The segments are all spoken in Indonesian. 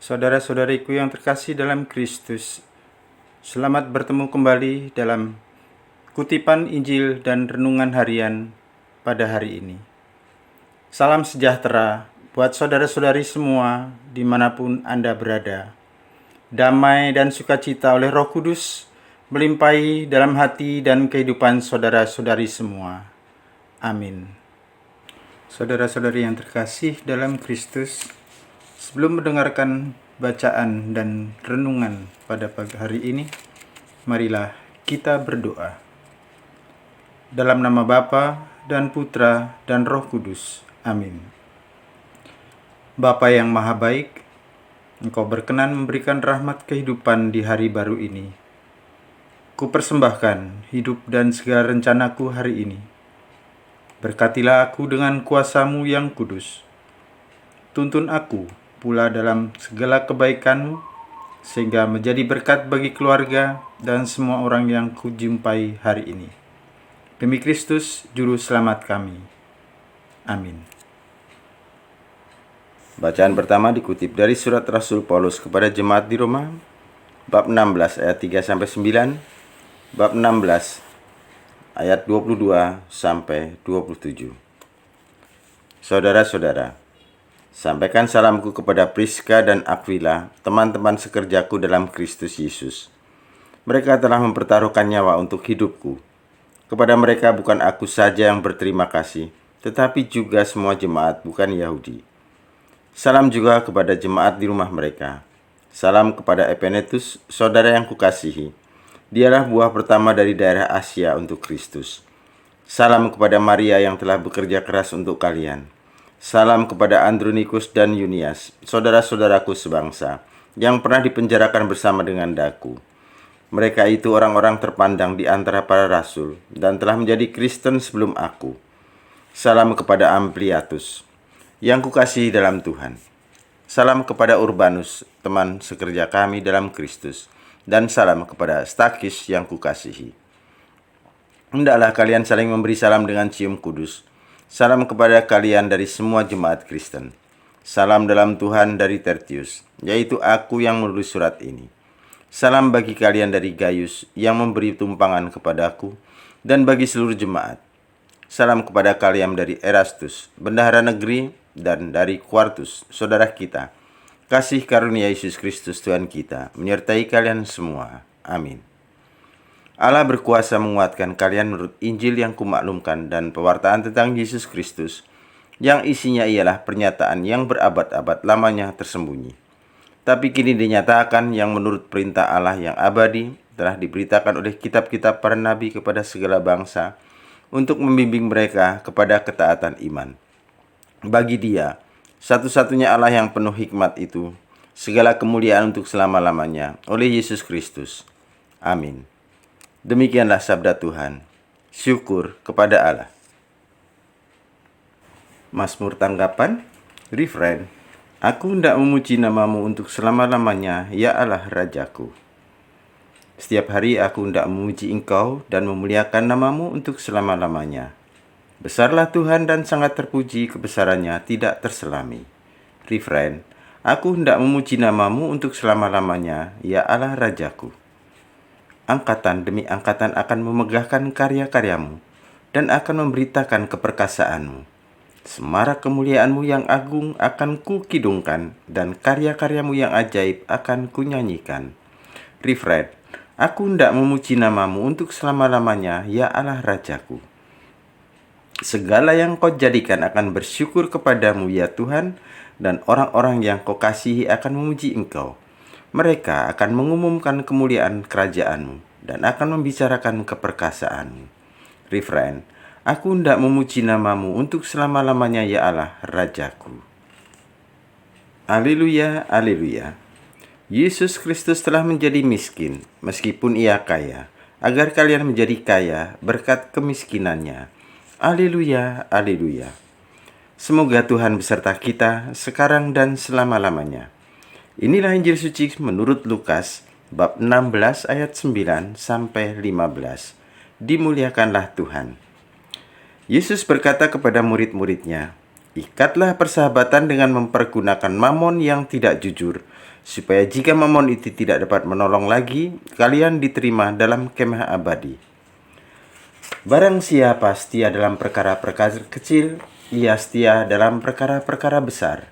Saudara-saudariku yang terkasih dalam Kristus, selamat bertemu kembali dalam kutipan Injil dan renungan harian pada hari ini. Salam sejahtera buat saudara-saudari semua dimanapun Anda berada. Damai dan sukacita oleh Roh Kudus melimpahi dalam hati dan kehidupan saudara-saudari semua. Amin. Saudara-saudari yang terkasih dalam Kristus, sebelum mendengarkan bacaan dan renungan pada pagi hari ini, marilah kita berdoa. Dalam nama Bapa dan Putra dan Roh Kudus. Amin. Bapa yang Maha Baik, Engkau berkenan memberikan rahmat kehidupan di hari baru ini. Kupersembahkan hidup dan segala rencanaku hari ini. Berkatilah aku dengan kuasa-Mu yang kudus. Tuntun aku pula dalam segala kebaikan-Mu, sehingga menjadi berkat bagi keluarga dan semua orang yang kujumpai hari ini. Demi Kristus, Juru Selamat kami. Amin. Bacaan pertama dikutip dari surat Rasul Paulus kepada jemaat di Roma, bab 16 ayat 3-9, bab 16 ayat 22-27. Saudara-saudara, sampaikan salamku kepada Priska dan Aquila, teman-teman sekerjaku dalam Kristus Yesus. Mereka telah mempertaruhkan nyawa untuk hidupku. Kepada mereka bukan aku saja yang berterima kasih, tetapi juga semua jemaat bukan Yahudi. Salam juga kepada jemaat di rumah mereka. Salam kepada Epenetus, saudara yang kukasihi. Dialah buah pertama dari daerah Asia untuk Kristus. Salam kepada Maria yang telah bekerja keras untuk kalian. Salam kepada Andronikus dan Yunias, saudara-saudaraku sebangsa, yang pernah dipenjarakan bersama dengan daku. Mereka itu orang-orang terpandang di antara para rasul, dan telah menjadi Kristen sebelum aku. Salam kepada Ampliatus, yang kukasihi dalam Tuhan. Salam kepada Urbanus, teman sekerja kami dalam Kristus. Dan salam kepada Stakis yang kukasihi. Hendaklah kalian saling memberi salam dengan cium kudus. Salam kepada kalian dari semua jemaat Kristen. Salam dalam Tuhan dari Tertius, yaitu aku yang menulis surat ini. Salam bagi kalian dari Gaius yang memberi tumpangan kepadaku, dan bagi seluruh jemaat. Salam kepada kalian dari Erastus, bendahara negeri, dan dari Quartus, saudara kita. Kasih karunia Yesus Kristus Tuhan kita menyertai kalian semua. Amin. Allah berkuasa menguatkan kalian menurut Injil yang kumaklumkan dan pewartaan tentang Yesus Kristus, yang isinya ialah pernyataan yang berabad-abad lamanya tersembunyi, tapi kini dinyatakan yang menurut perintah Allah yang abadi telah diberitakan oleh kitab-kitab para nabi kepada segala bangsa untuk membimbing mereka kepada ketaatan iman. Bagi Dia, satu-satunya Allah yang penuh hikmat itu, segala kemuliaan untuk selama-lamanya oleh Yesus Kristus. Amin. Demikianlah sabda Tuhan. Syukur kepada Allah. Mazmur tanggapan, refrain. Aku hendak memuji namamu untuk selama-lamanya, ya Allah Rajaku. Setiap hari aku hendak memuji Engkau dan memuliakan namamu untuk selama-lamanya. Besarlah Tuhan dan sangat terpuji, kebesarannya tidak terselami. Refrain. Aku hendak memuji namamu untuk selama-lamanya, ya Allah Rajaku. Angkatan demi angkatan akan memegahkan karya-karyamu dan akan memberitakan keperkasaanmu. Semarak kemuliaanmu yang agung akan kukidungkan, dan karya-karyamu yang ajaib akan kunyanyikan. Refrain. Aku hendak memuji namamu untuk selama-lamanya, ya Allah Rajaku. Segala yang kau jadikan akan bersyukur kepadamu, ya Tuhan, dan orang-orang yang kau kasihi akan memuji Engkau. Mereka akan mengumumkan kemuliaan kerajaanmu dan akan membicarakan keperkasaanmu. Refrain. Aku hendak memuji namamu untuk selama-lamanya, ya Allah Rajaku. Haleluya, haleluya. Yesus Kristus telah menjadi miskin, meskipun Ia kaya, agar kalian menjadi kaya berkat kemiskinannya. Haleluya, haleluya. Semoga Tuhan beserta kita sekarang dan selama-lamanya. Inilah Injil suci menurut Lukas bab 16 ayat 9-15. Dimuliakanlah Tuhan. Yesus berkata kepada murid-muridnya, ikatlah persahabatan dengan mempergunakan mamon yang tidak jujur, supaya jika mamon itu tidak dapat menolong lagi, kalian diterima dalam kemah abadi. Barang siapa setia dalam perkara-perkara kecil, ia setia dalam perkara-perkara besar.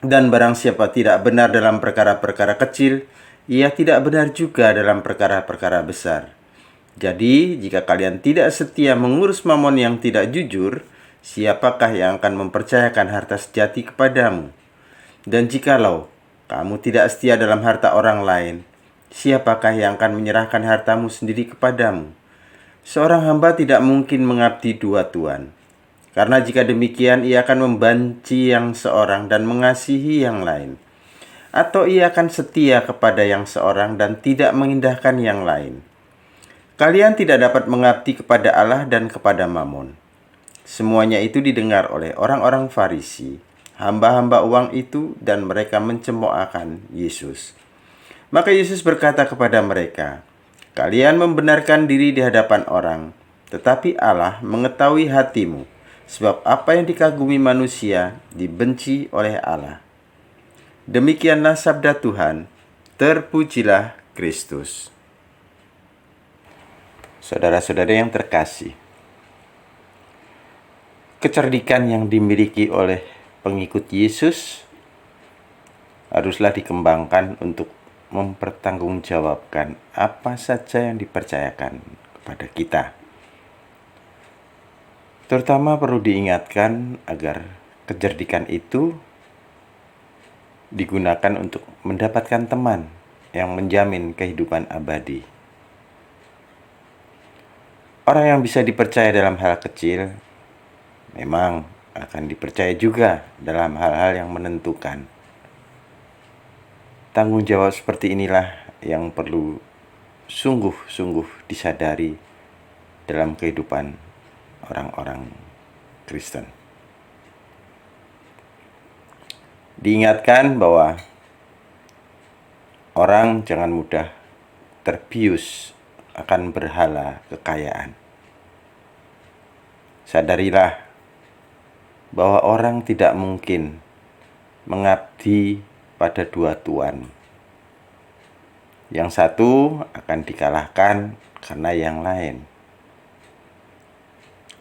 Dan barang siapa tidak benar dalam perkara-perkara kecil, ia tidak benar juga dalam perkara-perkara besar. Jadi, jika kalian tidak setia mengurus mamon yang tidak jujur, siapakah yang akan mempercayakan harta sejati kepadamu? Dan jikalau kamu tidak setia dalam harta orang lain, siapakah yang akan menyerahkan hartamu sendiri kepadamu? Seorang hamba tidak mungkin mengabdi dua tuan. Karena jika demikian, ia akan membenci yang seorang dan mengasihi yang lain. Atau ia akan setia kepada yang seorang dan tidak mengindahkan yang lain. Kalian tidak dapat mengabdi kepada Allah dan kepada Mamon. Semuanya itu didengar oleh orang-orang Farisi, hamba-hamba uang itu, dan mereka mencemoohkan Yesus. Maka Yesus berkata kepada mereka, "Kalian membenarkan diri di hadapan orang, tetapi Allah mengetahui hatimu, sebab apa yang dikagumi manusia dibenci oleh Allah." Demikianlah sabda Tuhan. Terpujilah Kristus. Saudara-saudara yang terkasih, kecerdikan yang dimiliki oleh pengikut Yesus haruslah dikembangkan untuk mempertanggungjawabkan apa saja yang dipercayakan kepada kita. Terutama perlu diingatkan agar kecerdikan itu digunakan untuk mendapatkan teman yang menjamin kehidupan abadi. Orang yang bisa dipercaya dalam hal kecil memang akan dipercaya juga dalam hal-hal yang menentukan. Tanggung jawab seperti inilah yang perlu sungguh-sungguh disadari dalam kehidupan orang-orang Kristen. Diingatkan bahwa orang jangan mudah terbius akan berhala kekayaan. Sadarilah bahwa orang tidak mungkin mengabdi pada dua tuan. Yang satu akan dikalahkan karena yang lain,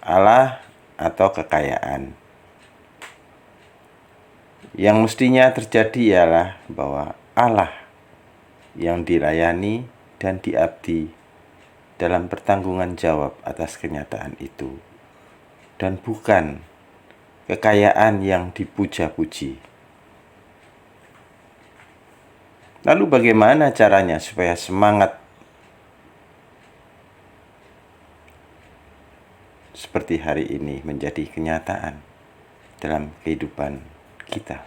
Allah atau kekayaan. Yang mestinya terjadi ialah bahwa Allah yang dilayani dan diabdi dalam pertanggungan jawab atas kenyataan itu, dan bukan kekayaan yang dipuja-puji. Lalu bagaimana caranya supaya semangat seperti hari ini menjadi kenyataan dalam kehidupan kita?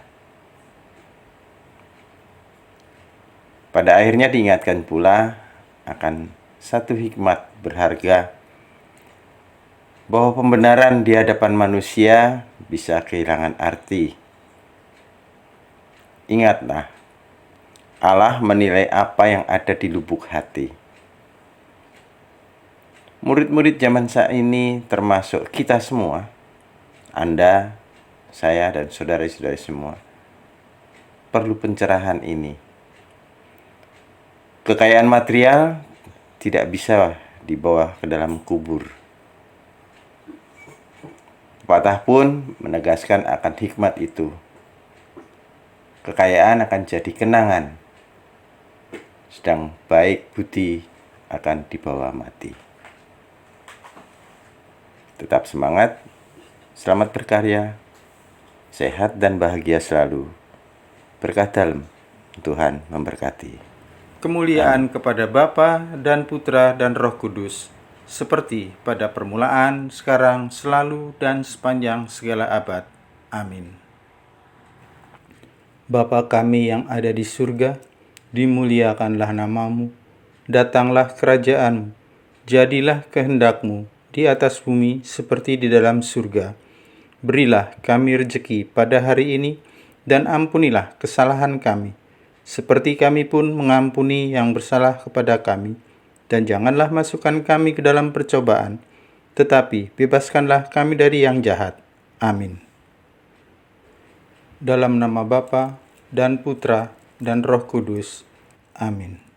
Pada akhirnya diingatkan pula akan satu hikmat berharga bahwa pembenaran di hadapan manusia bisa kehilangan arti. Ingatlah, Allah menilai apa yang ada di lubuk hati. Murid-murid zaman saat ini termasuk kita semua, Anda, saya, dan saudara-saudara semua, perlu pencerahan ini. Kekayaan material tidak bisa dibawa ke dalam kubur. Pepatah pun menegaskan akan hikmat itu. Kekayaan akan jadi kenangan, sedang baik budi akan dibawa mati. Tetap semangat, selamat berkarya, sehat dan bahagia selalu. Berkah dalam, Tuhan memberkati. Kemuliaan kepada Bapa dan Putra dan Roh Kudus, seperti pada permulaan, sekarang, selalu, dan sepanjang segala abad. Amin. Bapa kami yang ada di surga, dimuliakanlah namamu, datanglah kerajaanmu, jadilah kehendak-Mu di atas bumi seperti di dalam surga. Berilah kami rejeki pada hari ini, dan ampunilah kesalahan kami, seperti kami pun mengampuni yang bersalah kepada kami. Dan janganlah masukkan kami ke dalam percobaan, tetapi bebaskanlah kami dari yang jahat. Amin. Dalam nama Bapa dan Putra dan Roh Kudus. Amin.